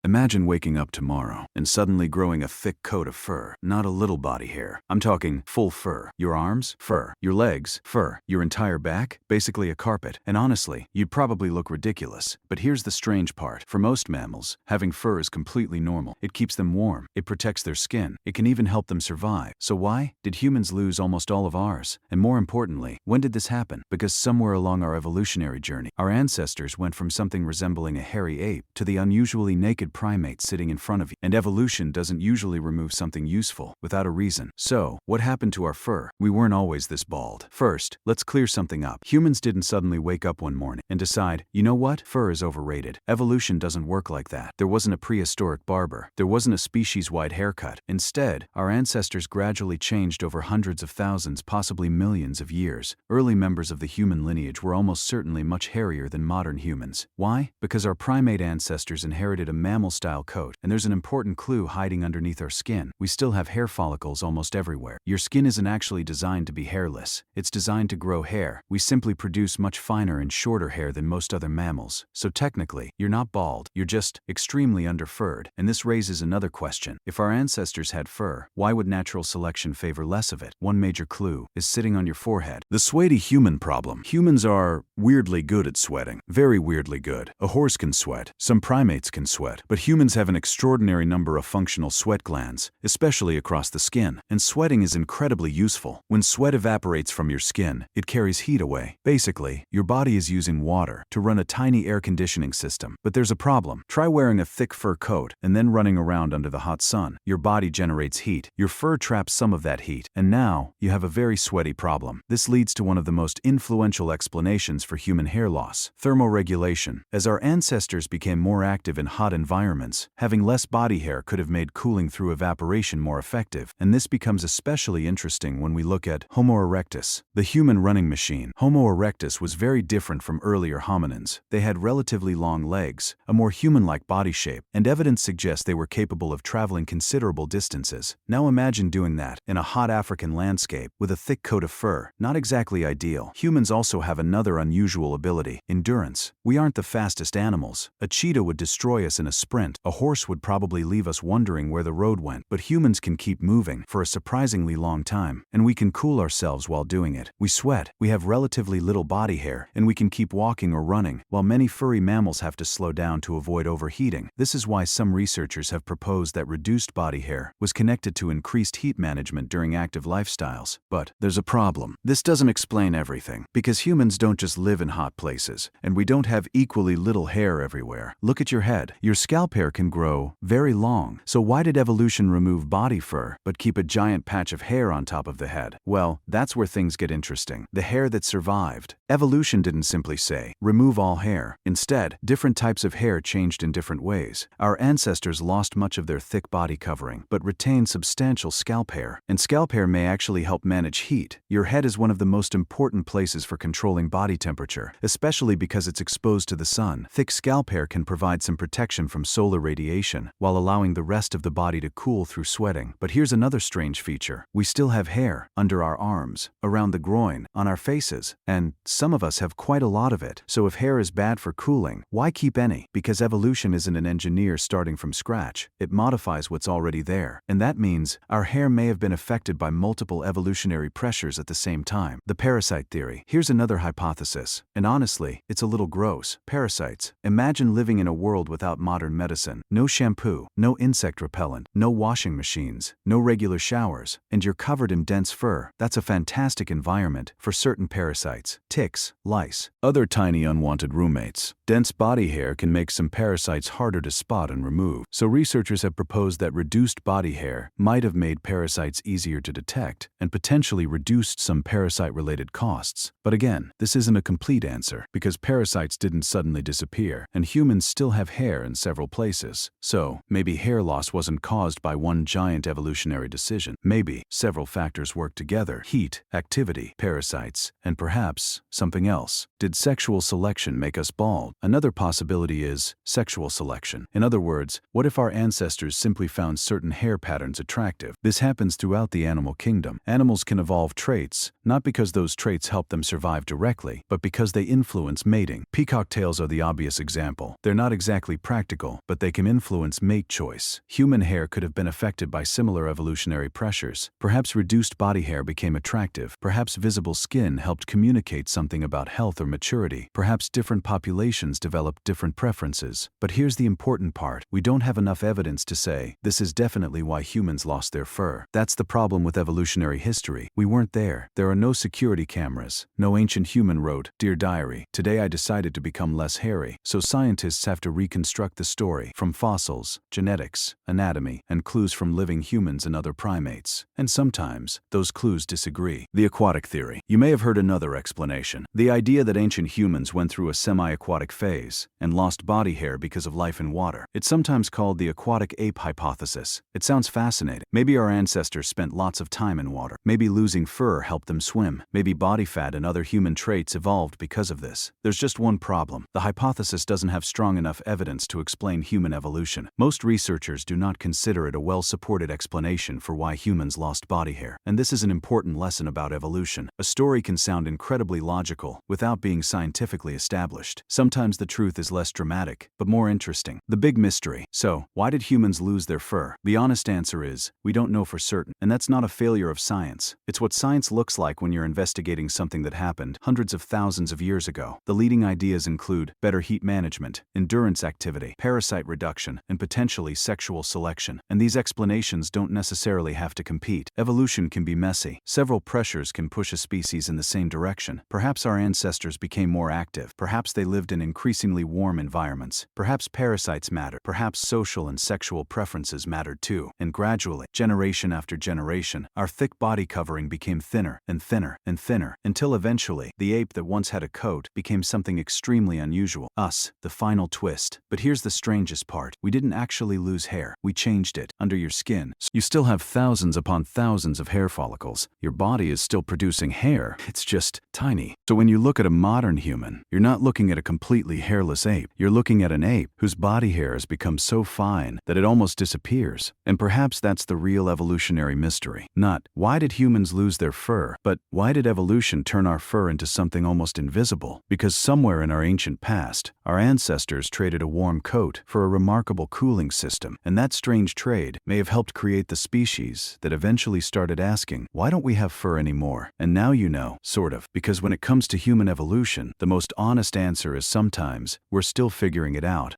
Imagine waking up tomorrow and suddenly growing a thick coat of fur, not a little body hair. I'm talking full fur. Your arms? Fur. Your legs? Fur. Your entire back? Basically a carpet. And honestly, you'd probably look ridiculous. But here's the strange part. For most mammals, having fur is completely normal. It keeps them warm. It protects their skin. It can even help them survive. So why did humans lose almost all of ours? And more importantly, when did this happen? Because somewhere along our evolutionary journey, our ancestors went from something resembling a hairy ape to the unusually naked primate sitting in front of you. And evolution doesn't usually remove something useful without a reason. So, what happened to our fur? We weren't always this bald. First, let's clear something up. Humans didn't suddenly wake up one morning and decide, you know what? Fur is overrated. Evolution doesn't work like that. There wasn't a prehistoric barber. There wasn't a species-wide haircut. Instead, our ancestors gradually changed over hundreds of thousands, possibly millions of years. Early members of the human lineage were almost certainly much hairier than modern humans. Why? Because our primate ancestors inherited a mammal-style coat, and there's an important clue hiding underneath our skin. We still have hair follicles almost everywhere. Your skin isn't actually designed to be hairless. It's designed to grow hair. We simply produce much finer and shorter hair than most other mammals. So technically, you're not bald. You're just extremely underfurred. And this raises another question. If our ancestors had fur, why would natural selection favor less of it? One major clue is sitting on your forehead. The sweaty human problem. Humans are weirdly good at sweating. Very weirdly good. A horse can sweat. Some primates can sweat. But humans have an extraordinary number of functional sweat glands, especially across the skin. And sweating is incredibly useful. When sweat evaporates from your skin, it carries heat away. Basically, your body is using water to run a tiny air conditioning system. But there's a problem. Try wearing a thick fur coat and then running around under the hot sun. Your body generates heat. Your fur traps some of that heat. And now, you have a very sweaty problem. This leads to one of the most influential explanations for human hair loss: thermoregulation. As our ancestors became more active in hot environments, having less body hair could have made cooling through evaporation more effective. And this becomes especially interesting when we look at Homo erectus, the human running machine. Homo erectus was very different from earlier hominins. They had relatively long legs, a more human-like body shape, and evidence suggests they were capable of traveling considerable distances. Now imagine doing that in a hot African landscape with a thick coat of fur. Not exactly ideal. Humans also have another unusual ability: endurance. We aren't the fastest animals. A cheetah would destroy us in a sprint. A horse would probably leave us wondering where the road went. But humans can keep moving for a surprisingly long time, and we can cool ourselves while doing it. We sweat, we have relatively little body hair, and we can keep walking or running, while many furry mammals have to slow down to avoid overheating. This is why some researchers have proposed that reduced body hair was connected to increased heat management during active lifestyles. But there's a problem. This doesn't explain everything, because humans don't just live in hot places, and we don't have equally little hair everywhere. Look at your head. Your scalp hair can grow very long. So why did evolution remove body fur but keep a giant patch of hair on top of the head? Well, that's where things get interesting. The hair that survived. Evolution didn't simply say, remove all hair. Instead, different types of hair changed in different ways. Our ancestors lost much of their thick body covering, but retained substantial scalp hair. And scalp hair may actually help manage heat. Your head is one of the most important places for controlling body temperature, especially because it's exposed to the sun. Thick scalp hair can provide some protection from solar radiation, while allowing the rest of the body to cool through sweating. But here's another strange feature. We still have hair under our arms, around the groin, on our faces, and some of us have quite a lot of it. So if hair is bad for cooling, why keep any? Because evolution isn't an engineer starting from scratch. It modifies what's already there. And that means our hair may have been affected by multiple evolutionary pressures at the same time. The parasite theory. Here's another hypothesis, and honestly, it's a little gross. Parasites. Imagine living in a world without modern medicine. No shampoo, no insect repellent, no washing machines, no regular showers, and you're covered in dense fur. That's a fantastic environment for certain parasites: ticks, lice, other tiny unwanted roommates. Dense body hair can make some parasites harder to spot and remove. So researchers have proposed that reduced body hair might have made parasites easier to detect and potentially reduced some parasite-related costs. But again, this isn't a complete answer, because parasites didn't suddenly disappear, and humans still have hair in several places. So maybe hair loss wasn't caused by one giant evolutionary decision. Maybe several factors worked together: heat, activity, parasites, and perhaps something else. Did sexual selection make us bald? Another possibility is sexual selection. In other words, what if our ancestors simply found certain hair patterns attractive? This happens throughout the animal kingdom. Animals can evolve traits, not because those traits help them survive directly, but because they influence mating. Peacock tails are the obvious example. They're not exactly practical biological, but they can influence mate choice. Human hair could have been affected by similar evolutionary pressures. Perhaps reduced body hair became attractive. Perhaps visible skin helped communicate something about health or maturity. Perhaps different populations developed different preferences. But here's the important part. We don't have enough evidence to say, this is definitely why humans lost their fur. That's the problem with evolutionary history. We weren't there. There are no security cameras. No ancient human wrote, "Dear Diary, today I decided to become less hairy." So scientists have to reconstruct the story from fossils, genetics, anatomy, and clues from living humans and other primates. And sometimes, those clues disagree. The aquatic theory. You may have heard another explanation. The idea that ancient humans went through a semi-aquatic phase and lost body hair because of life in water. It's sometimes called the aquatic ape hypothesis. It sounds fascinating. Maybe our ancestors spent lots of time in water. Maybe losing fur helped them swim. Maybe body fat and other human traits evolved because of this. There's just one problem. The hypothesis doesn't have strong enough evidence to explain human evolution. Most researchers do not consider it a well-supported explanation for why humans lost body hair. And this is an important lesson about evolution. A story can sound incredibly logical without being scientifically established. Sometimes the truth is less dramatic, but more interesting. The big mystery. So, why did humans lose their fur? The honest answer is, we don't know for certain. And that's not a failure of science. It's what science looks like when you're investigating something that happened hundreds of thousands of years ago. The leading ideas include better heat management, endurance activity, parasite reduction, and potentially sexual selection. And these explanations don't necessarily have to compete. Evolution can be messy. Several pressures can push a species in the same direction. Perhaps our ancestors became more active. Perhaps they lived in increasingly warm environments. Perhaps parasites matter. Perhaps social and sexual preferences mattered too. And gradually, generation after generation, our thick body covering became thinner and thinner and thinner, until eventually, the ape that once had a coat became something extremely unusual. Us, the final twist. But here's the strangest part. We didn't actually lose hair. We changed it. Under your skin, you still have thousands upon thousands of hair follicles. Your body is still producing hair. It's just tiny. So when you look at a modern human, you're not looking at a completely hairless ape. You're looking at an ape whose body hair has become so fine that it almost disappears. And perhaps that's the real evolutionary mystery. Not, why did humans lose their fur, but why did evolution turn our fur into something almost invisible? Because somewhere in our ancient past, our ancestors traded a warm coat for a remarkable cooling system. And that strange trade may have helped create the species that eventually started asking, why don't we have fur anymore? And now you know, sort of. Because when it comes to human evolution, the most honest answer is sometimes we're still figuring it out.